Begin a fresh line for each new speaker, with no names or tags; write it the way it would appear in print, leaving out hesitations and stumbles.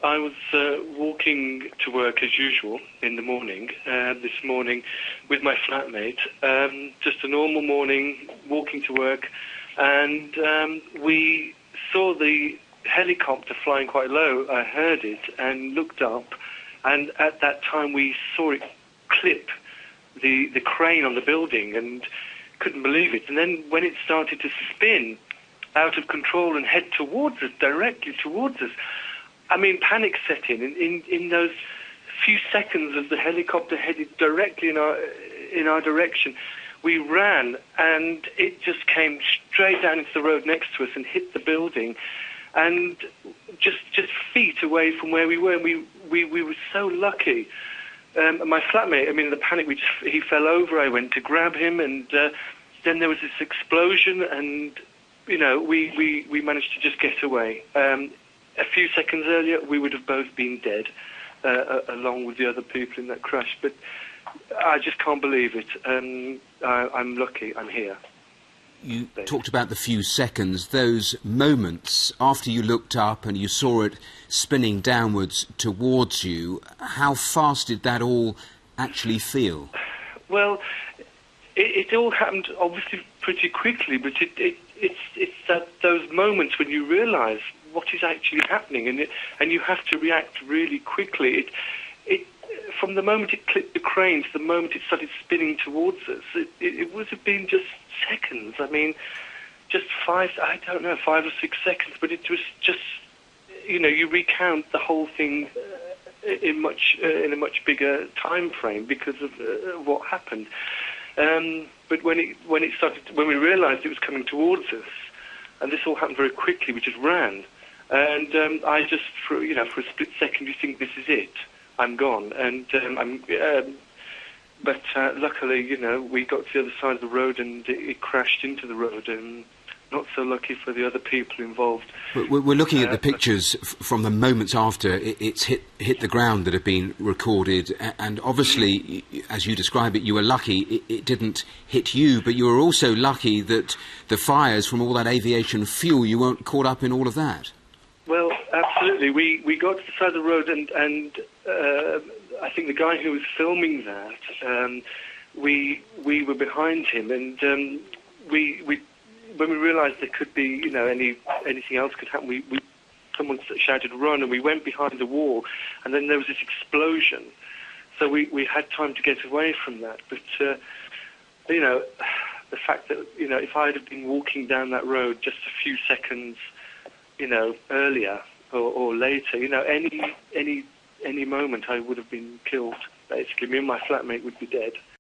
I was walking to work as usual in the morning, this morning, with my flatmate. Just a normal morning, walking to work, and we saw the helicopter flying quite low. I heard it and looked up, and at that time we saw it clip the crane on the building and couldn't believe it. And then when it started to spin out of control and head towards us, directly towards us, I mean, panic set in those few seconds as the helicopter headed directly in our direction. We ran, and it just came straight down into the road next to us and hit the building, and just feet away from where we were. And we were so lucky. My flatmate, I mean, in the panic, he fell over. I went to grab him, and then there was this explosion, and you know, we managed to just get away. A few seconds earlier, we would have both been dead, along with the other people in that crash. But I just can't believe it. I'm lucky I'm here.
You talked about the few seconds, those moments after you looked up and you saw it spinning downwards towards you. How fast did that all actually feel? Well,
it all happened obviously pretty quickly, but it's those moments when you realise what is actually happening, and you have to react really quickly. From the moment it clipped the crane to the moment it started spinning towards us, it would have been just seconds. I mean, just 5 or 6 seconds, but it was just, you know, you recount the whole thing in a much bigger time frame because of what happened. But when we realised it was coming towards us, and this all happened very quickly, we just ran. And I just, for a split second, you think, this is it. I'm gone. And but luckily, you know, we got to the other side of the road, and it crashed into the road. And not so lucky for the other people involved.
We're looking at the pictures from the moments after it's hit the ground that have been recorded, and obviously, as you describe it, you were lucky it didn't hit you, but you were also lucky that the fires from all that aviation fuel, you weren't caught up in all of that.
Well, absolutely. We got to the side of the road, and I think the guy who was filming that, we were behind him, and when we realised there could be, you know, anything else could happen, someone shouted "run," and we went behind the wall, and then there was this explosion. So we had time to get away from that. But you know, the fact that, you know, if I had been walking down that road just a few seconds, you know, earlier or later, you know, any moment I would have been killed. Basically, me and my flatmate would be dead.